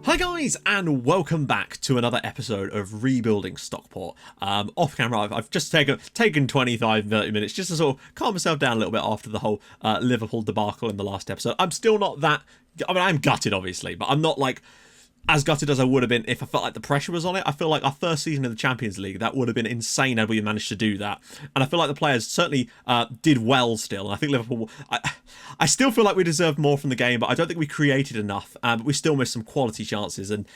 Hi guys, and welcome back to another episode of Rebuilding Stockport. Off camera, I've just taken 25-30 minutes just to sort of calm myself down a little bit after the whole Liverpool debacle in the last episode. I'm still not that... I mean, I'm gutted, obviously, but I'm not, like, as gutted as I would have been if I felt like the pressure was on it. I feel like our first season in the Champions League, that would have been insane had we managed to do that. And I feel like the players certainly did well still. And I think Liverpool... I still feel like we deserved more from the game, but I don't think we created enough. But we still missed some quality chances. And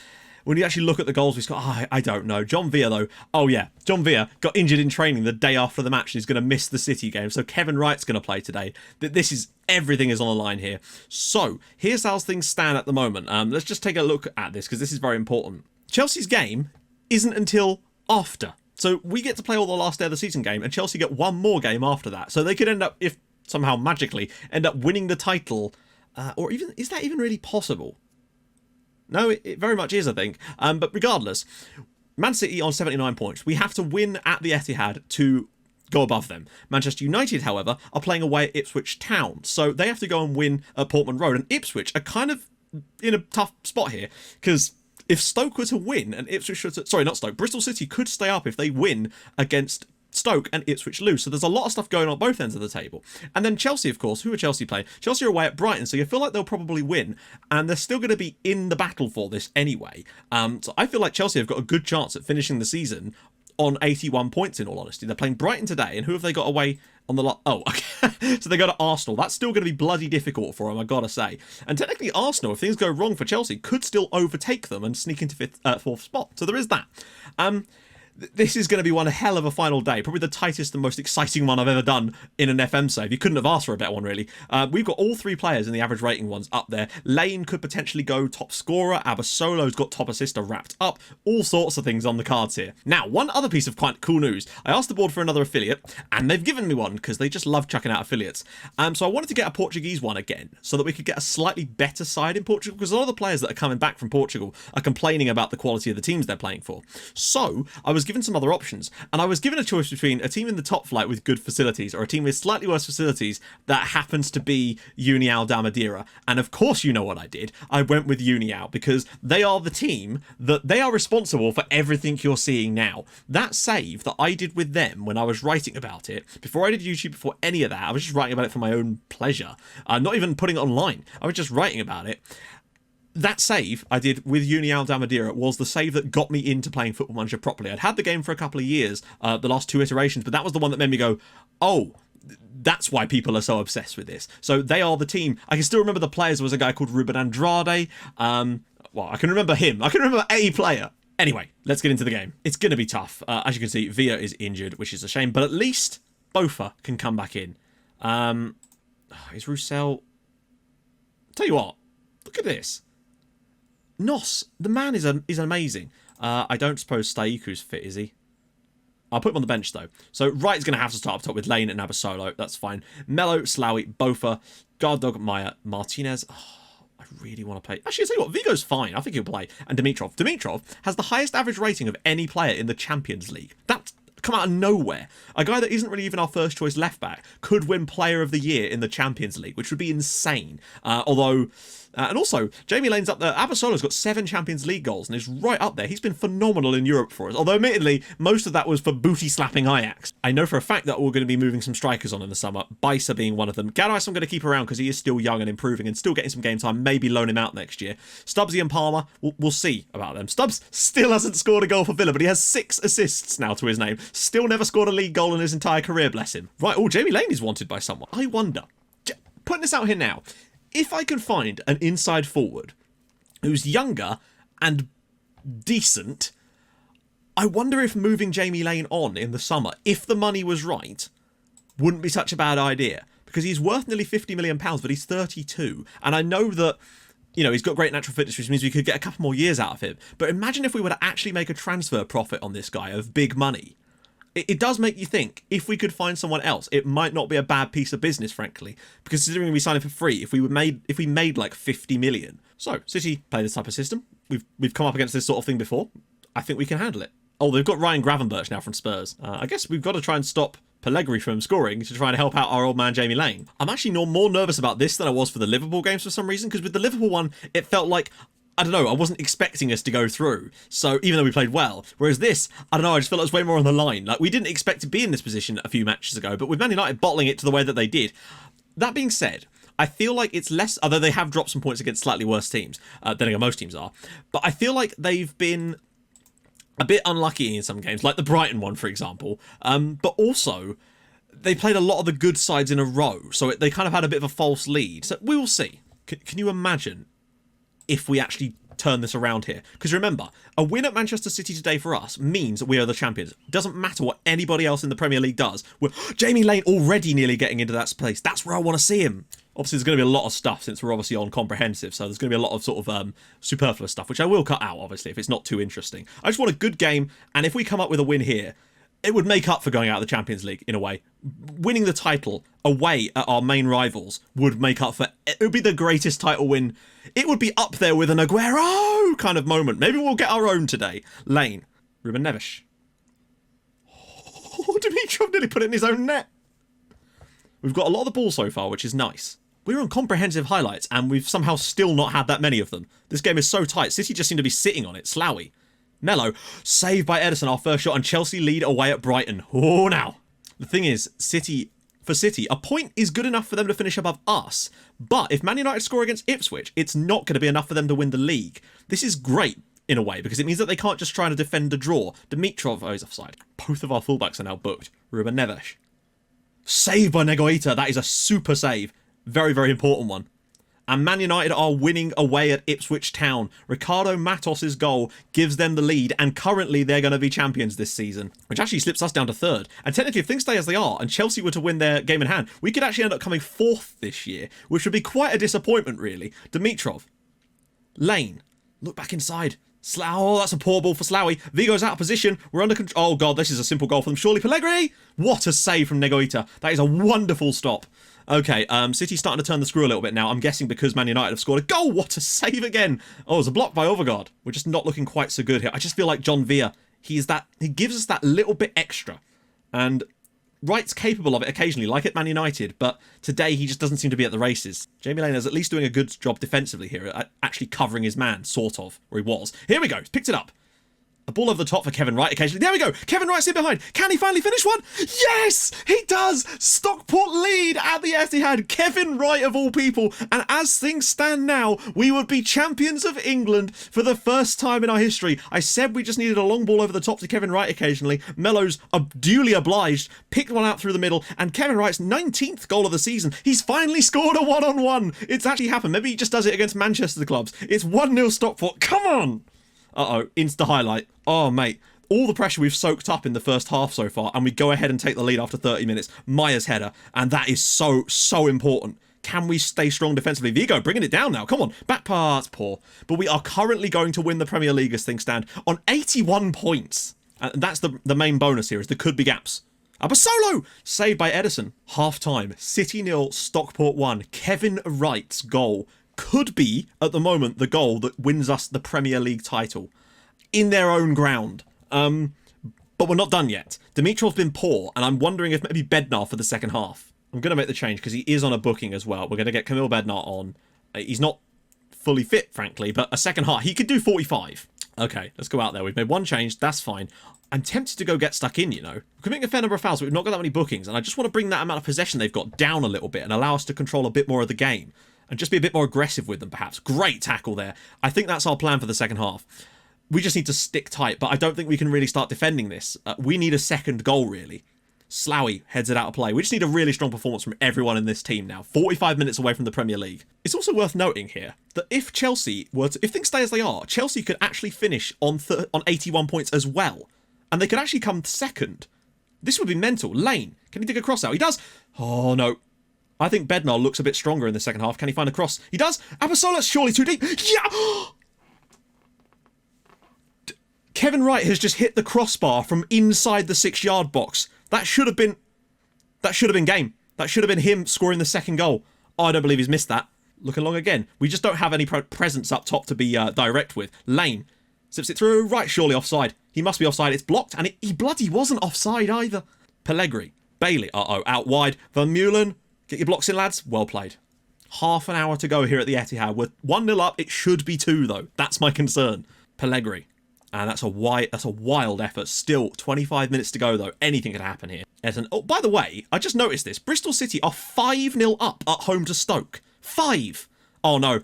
when you actually look at the goals we scored, I don't know. John Villa, though, oh yeah, John Villa got injured in training the day after the match and he's going to miss the City game. So Kevin Wright's going to play today. Everything is on the line here. So here's how things stand at the moment. Let's just take a look at this because this is very important. Chelsea's game isn't until after. So we get to play all the last day of the season game and Chelsea get one more game after that. So they could end up, if somehow magically, end up winning the title. Or even, is that even really possible? No, it very much is, I think. But regardless, Man City on 79 points. We have to win at the Etihad to go above them. Manchester United, however, are playing away at Ipswich Town. So they have to go and win at Portman Road. And Ipswich are kind of in a tough spot here. Because if Stoke were to win, and Ipswich should... Sorry, not Stoke. Bristol City could stay up if they win against Stoke and Ipswich lose. So there's a lot of stuff going on both ends of the table. And then Chelsea, of course. Who are Chelsea playing? Chelsea are away at Brighton, so you feel like they'll probably win. And they're still going to be in the battle for this anyway. So I feel like Chelsea have got a good chance at finishing the season on 81 points, in all honesty. They're playing Brighton today, and who have they got away on the lot? Oh, okay. So they go to Arsenal. That's still going to be bloody difficult for them, I gotta say. And technically Arsenal, if things go wrong for Chelsea, could still overtake them and sneak into fourth spot. So there is that. This is going to be one hell of a final day. Probably the tightest and most exciting one I've ever done in an FM save. You couldn't have asked for a better one, really. We've got all three players in the average rating ones up there. Lane could potentially go top scorer. Abasolo's got top assister wrapped up. All sorts of things on the cards here. Now, one other piece of quite cool news. I asked the board for another affiliate, and they've given me one because they just love chucking out affiliates. So I wanted to get a Portuguese one again so that we could get a slightly better side in Portugal, because a lot of the players that are coming back from Portugal are complaining about the quality of the teams they're playing for. So I was given some other options, and I was given a choice between a team in the top flight with good facilities or a team with slightly worse facilities that happens to be União da Madeira. And of course, you know what I did. I went with União because they are the team that they are responsible for everything you're seeing now. That save that I did with them when I was writing about it, before I did YouTube, before any of that, I was just writing about it for my own pleasure. Not even putting it online. I was just writing about it. That save I did with União da Madeira was the save that got me into playing Football Manager properly. I'd had the game for a couple of years, the last two iterations, but that was the one that made me go, oh, that's why people are so obsessed with this. So they are the team. I can still remember the players. There was a guy called Ruben Andrade. Well, I can remember him. I can remember a player. Anyway, let's get into the game. It's going to be tough. As you can see, Villa is injured, which is a shame, but at least Bofa can come back in. Is Roussel... Tell you what, look at this. Nos, the man is amazing. I don't suppose Staiku's fit, is he? I'll put him on the bench, though. So Wright's going to have to start up top with Lane and Abasolo. That's fine. Mello, Slawi, Bofa, Guardog, Maya, Martinez. Oh, I really want to play. Actually, I'll tell you what, Vigo's fine. I think he'll play. And Dimitrov. Dimitrov has the highest average rating of any player in the Champions League. That's come out of nowhere. A guy that isn't really even our first choice left back could win Player of the Year in the Champions League, which would be insane. And also, Jamie Lane's up there. Abasolo's got 7 Champions League goals and is right up there. He's been phenomenal in Europe for us. Although, admittedly, most of that was for booty-slapping Ajax. I know for a fact that we're going to be moving some strikers on in the summer, Bisa being one of them. Gaddis I'm going to keep around because he is still young and improving and still getting some game time. Maybe loan him out next year. Stubbsy and Palmer, we'll see about them. Stubbs still hasn't scored a goal for Villa, but he has 6 assists now to his name. Still never scored a league goal in his entire career, bless him. Right, Jamie Lane is wanted by someone. I wonder, putting this out here now, if I can find an inside forward who's younger and decent, I wonder if moving Jamie Lane on in the summer, if the money was right, wouldn't be such a bad idea. Because he's worth nearly £50 million, but he's 32. And I know that, you know, he's got great natural fitness, which means we could get a couple more years out of him. But imagine if we were to actually make a transfer profit on this guy of big money. It does make you think, if we could find someone else, it might not be a bad piece of business, frankly. Because considering we signed him for free, if we made like 50 million. So, City play this type of system. We've come up against this sort of thing before. I think we can handle it. Oh, they've got Ryan Gravenberch now from Spurs. I guess we've got to try and stop Pellegrini from scoring to try and help out our old man Jamie Lane. I'm actually more nervous about this than I was for the Liverpool games for some reason, because with the Liverpool one, it felt like I don't know, I wasn't expecting us to go through, so even though we played well. Whereas this, I don't know, I just feel like it was way more on the line. Like, we didn't expect to be in this position a few matches ago, but with Man United bottling it to the way that they did. That being said, I feel like it's less, although they have dropped some points against slightly worse teams than most teams are, but I feel like they've been a bit unlucky in some games, like the Brighton one, for example, but also they played a lot of the good sides in a row, so they kind of had a bit of a false lead. So we will see. Can you imagine if we actually turn this around here? Because remember, a win at Manchester City today for us means we are the champions. Doesn't matter what anybody else in the Premier League does. Jamie Lane already nearly getting into that place. That's where I want to see him. Obviously, there's going to be a lot of stuff since we're obviously on comprehensive, so there's going to be a lot of sort of superfluous stuff, which I will cut out, obviously, if it's not too interesting. I just want a good game, and if we come up with a win here, it would make up for going out of the Champions League, in a way. Winning the title away at our main rivals would make up for... It would be the greatest title win. It would be up there with an Aguero kind of moment. Maybe we'll get our own today. Lane. Ruben Neves. Oh, Dimitrov nearly put it in his own net. We've got a lot of the ball so far, which is nice. We're on comprehensive highlights, and we've somehow still not had that many of them. This game is so tight. City just seem to be sitting on it. Sloughy. Mello, saved by Ederson, our first shot, and Chelsea lead away at Brighton. Oh, now. The thing is, for City, a point is good enough for them to finish above us, but if Man United score against Ipswich, it's not going to be enough for them to win the league. This is great, in a way, because it means that they can't just try to defend a draw. Dimitrov, oh, he's offside. Both of our fullbacks are now booked. Ruben Neves. Saved by Negoita. That is a super save. Very, very important one. And Man United are winning away at Ipswich Town. Ricardo Matos' goal gives them the lead, and currently they're going to be champions this season, which actually slips us down to third. And technically, if things stay as they are, and Chelsea were to win their game in hand, we could actually end up coming fourth this year, which would be quite a disappointment, really. Dimitrov. Lane. Look back inside. Oh, that's a poor ball for Sloughy. Vigo's out of position. We're under control. Oh, God, this is a simple goal for them. Surely Pellegrini. What a save from Negoita. That is a wonderful stop. Okay, City's starting to turn the screw a little bit now. I'm guessing because Man United have scored a goal. What a save again. Oh, it's a block by Overgaard. We're just not looking quite so good here. I just feel like John Villa, he gives us that little bit extra. And Wright's capable of it occasionally, like at Man United, but today he just doesn't seem to be at the races. Jamie Lane is at least doing a good job defensively here, at actually covering his man, sort of, or he was. Here we go, he's picked it up. A ball over the top for Kevin Wright occasionally. There we go. Kevin Wright's in behind. Can he finally finish one? Yes, he does. Stockport lead at the Etihad. Kevin Wright of all people. And as things stand now, we would be champions of England for the first time in our history. I said we just needed a long ball over the top to Kevin Wright occasionally. Mello's duly obliged, picked one out through the middle, and Kevin Wright's 19th goal of the season. He's finally scored a one-on-one. It's actually happened. Maybe he just does it against Manchester clubs. It's 1-0 Stockport. Come on. Uh-oh, insta highlight. Oh, mate. All the pressure we've soaked up in the first half so far, and we go ahead and take the lead after 30 minutes. Maya's header, and that is so, so important. Can we stay strong defensively? Vigo bringing it down now. Come on. Back pass, poor. But we are currently going to win the Premier League as things stand on 81 points. And that's the main bonus here, is there could be gaps. Abasolo! Saved by Ederson. Half-time. City 0, Stockport 1. Kevin Wright's goal could be, at the moment, the goal that wins us the Premier League title in their own ground. But we're not done yet. Dimitrov's been poor, and I'm wondering if maybe Bednar for the second half. I'm going to make the change because he is on a booking as well. We're going to get Camille Bednar on. He's not fully fit, frankly, but a second half. He could do 45. Okay, let's go out there. We've made one change. That's fine. I'm tempted to go get stuck in, you know. We're committing a fair number of fouls, but we've not got that many bookings, and I just want to bring that amount of possession they've got down a little bit and allow us to control a bit more of the game. And just be a bit more aggressive with them, perhaps. Great tackle there. I think that's our plan for the second half. We just need to stick tight, but I don't think we can really start defending this. We need a second goal, really. Sloughy heads it out of play. We just need a really strong performance from everyone in this team now. 45 minutes away from the Premier League. It's also worth noting here that if Chelsea were to... If things stay as they are, Chelsea could actually finish on 81 points as well. And they could actually come second. This would be mental. Lane, can he dig a cross out? He does. Oh, no. I think Bednar looks a bit stronger in the second half. Can he find a cross? He does. Abasola's surely too deep. Yeah! Kevin Wright has just hit the crossbar from inside the 6-yard box. That should have been game. That should have been him scoring the second goal. Oh, I don't believe he's missed that. Looking long again. We just don't have any presence up top to be direct with. Lane zips it through. Right, surely offside. He must be offside. It's blocked, and he bloody wasn't offside either. Pellegrini. Bailey. Uh-oh, out wide. Van Meulen. Get your blocks in, lads. Well played. Half an hour to go here at the Etihad. We're 1-0 up. It should be 2, though. That's my concern. Pellegrini. And that's a wild effort. Still, 25 minutes to go, though. Anything could happen here. Oh, by the way, I just noticed this. Bristol City are 5-0 up at home to Stoke. 5. Oh, no.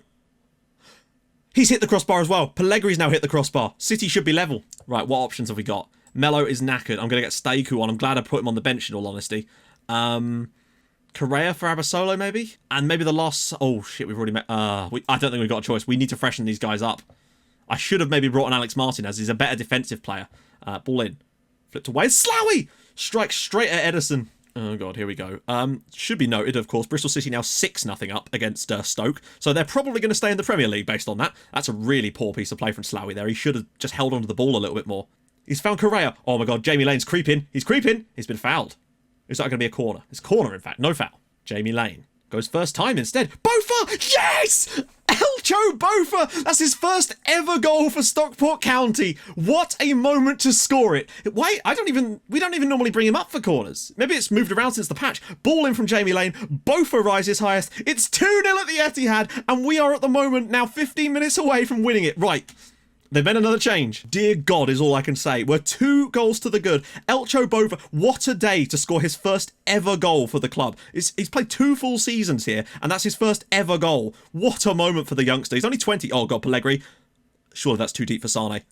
He's hit the crossbar as well. Pellegrini's now hit the crossbar. City should be level. Right, what options have we got? Mello is knackered. I'm going to get Stayku on. I'm glad I put him on the bench, in all honesty. Correa for Abasolo, maybe? And maybe the last... Oh, shit, we've already met... I don't think we've got a choice. We need to freshen these guys up. I should have maybe brought in Alex Martinez. He's a better defensive player. Ball in. Flipped away. Slowie! Strikes straight at Ederson. Oh, God, here we go. Should be noted, of course, Bristol City now 6-0 up against Stoke. So they're probably going to stay in the Premier League based on that. That's a really poor piece of play from Slowie there. He should have just held onto the ball a little bit more. He's found Correa. Oh, my God, Jamie Lane's creeping. He's creeping. He's been fouled. Is that going to be a corner? It's a corner, in fact. No foul. Jamie Lane goes first time instead. Bofa! Yes! Elcho Bofa! That's his first ever goal for Stockport County. What a moment to score it. Why? We don't even normally bring him up for corners. Maybe it's moved around since the patch. Ball in from Jamie Lane. Bofa rises highest. It's 2-0 at the Etihad, and we are at the moment now 15 minutes away from winning it. Right. They've made another change. Dear God is all I can say. We're 2 goals to the good. Elcho Bofa, what a day to score his first ever goal for the club. He's played 2 full seasons here, and that's his first ever goal. What a moment for the youngster. He's only 20. Oh, God, Pellegrini. Surely that's too deep for Sane.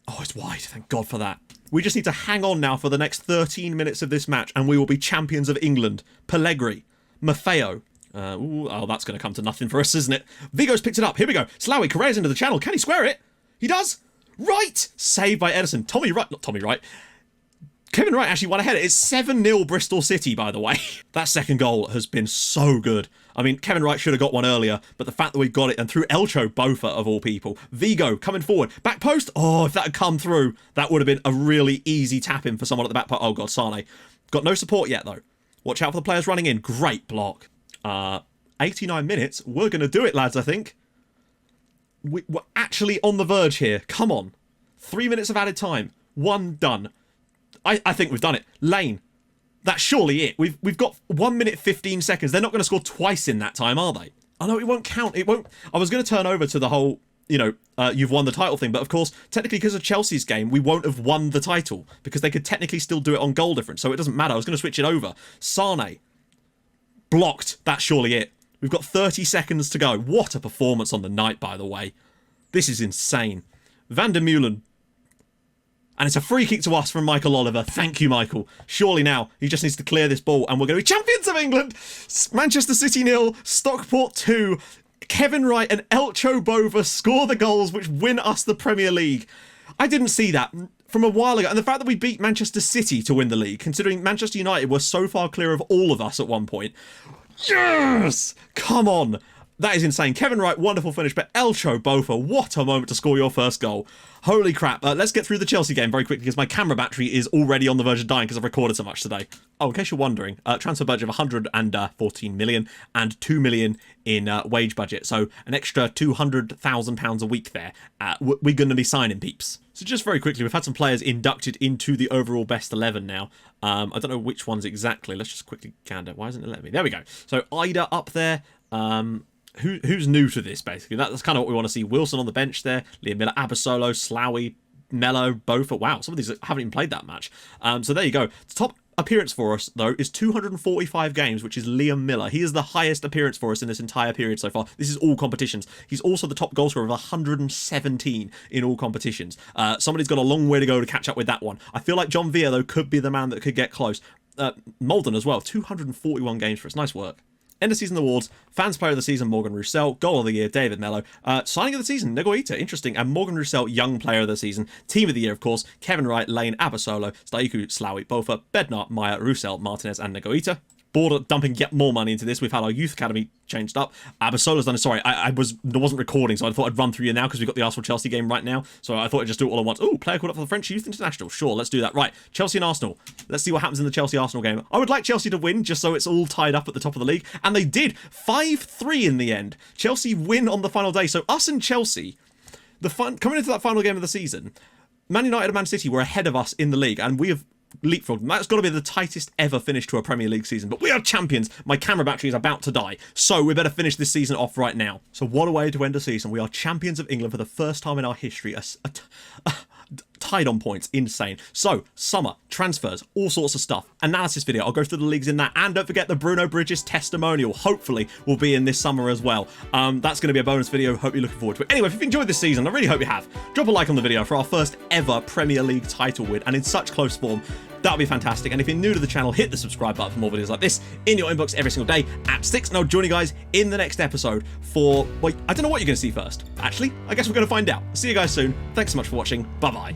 Oh, it's wide. Thank God for that. We just need to hang on now for the next 13 minutes of this match, and we will be champions of England. Pellegrini. Maffeo. Oh, that's going to come to nothing for us, isn't it? Vigo's picked it up. Here we go. Slowie, Correa's into the channel. Can he square it? He does. Right. Saved by Ederson. Not Tommy Wright. Kevin Wright actually won ahead. It's 7-0 Bristol City, by the way. That second goal has been so good. I mean, Kevin Wright should have got one earlier, but the fact that we've got it, and through Elcho Bofa, of all people. Vigo coming forward. Back post. Oh, if that had come through, that would have been a really easy tap-in for someone at the back post. Oh, God, Sane. Got no support yet, though. Watch out for the players running in. Great block. 89 minutes. We're going to do it, lads, I think. We're actually on the verge here. Come on. 3 minutes of added time. 1 done. I think we've done it. Lane. That's surely it. We've got 1 minute 15 seconds. They're not going to score twice in that time, are they? I know it won't count. It won't. I was going to turn over to the whole, you've won the title thing. But of course, technically because of Chelsea's game, we won't have won the title because they could technically still do it on goal difference. So it doesn't matter. I was going to switch it over. Sane. Blocked. That's surely it. We've got 30 seconds to go. What a performance on the night, by the way. This is insane. Van der Meulen. And it's a free kick to us from Michael Oliver. Thank you, Michael. Surely now, he just needs to clear this ball and we're going to be champions of England. Manchester City 0, Stockport 2. Kevin Wright and Elcho Bofa score the goals which win us the Premier League. I didn't see that from a while ago. And the fact that we beat Manchester City to win the league, considering Manchester United were so far clear of all of us at one point. Yes! Come on. That is insane. Kevin Wright, wonderful finish, but Elcho Bofa, what a moment to score your first goal. Holy crap. Let's get through the Chelsea game very quickly because my camera battery is already on the verge of dying because I've recorded so much today. Oh, in case you're wondering, transfer budget of 114 million and 2 million in wage budget. So an extra £200,000 a week there. We're going to be signing peeps. So just very quickly, we've had some players inducted into the overall best 11 now. I don't know which ones exactly. Let's just quickly gander. Why isn't it letting me? There we go. So Ida up there. Who's new to this, basically? That's kind of what we want to see. Wilson on the bench there. Liam Miller, Abasolo, Slowie, Mello, Bofa. Wow, some of these haven't even played that much. So there you go. The top appearance for us, though, is 245 games, which is Liam Miller. He is the highest appearance for us in this entire period so far. This is all competitions. He's also the top goal scorer of 117 in all competitions. Somebody's got a long way to go to catch up with that one. I feel like John Villa, though, could be the man that could get close. Malden as well, 241 games for us. Nice work. End of season awards, fans player of the season, Morgan Roussel, goal of the year, David Mello, signing of the season, Negoita, interesting, and Morgan Roussel, young player of the season, team of the year, of course, Kevin Wright, Lane, Abasolo, Staiku, Slowie, Bofa, Bednar, Meyer, Roussel, Martinez, and Negoita. Board of dumping yet more money into this. We've had our youth academy changed up. Abasolo's done it. Sorry, I wasn't recording, so I thought I'd run through you now because we've got the Arsenal-Chelsea game right now. So I thought I'd just do it all at once. Oh, player called up for the French Youth International. Sure, let's do that. Right, Chelsea and Arsenal. Let's see what happens in the Chelsea-Arsenal game. I would like Chelsea to win just so it's all tied up at the top of the league. And they did. 5-3 in the end. Chelsea win on the final day. So us and Chelsea, coming into that final game of the season, Man United and Man City were ahead of us in the league. And we have leapfrogged them. That's got to be the tightest ever finish to a Premier League season. But we are champions. My camera battery is about to die, so we better finish this season off right now. So what a way to end a season. We are champions of England for the first time in our history. Tied on points. Insane. So, summer, transfers, all sorts of stuff. Analysis video. I'll go through the leagues in that. And don't forget the Bruno Bridges testimonial. Hopefully, will be in this summer as well. That's going to be a bonus video. Hope you're looking forward to it. Anyway, if you've enjoyed this season, I really hope you have. Drop a like on the video for our first ever Premier League title win. And in such close form, that would be fantastic. And if you're new to the channel, hit the subscribe button for more videos like this in your inbox every single day at 6. And I'll join you guys in the next episode for, well, I don't know what you're going to see first. Actually, I guess we're going to find out. See you guys soon. Thanks so much for watching. Bye-bye.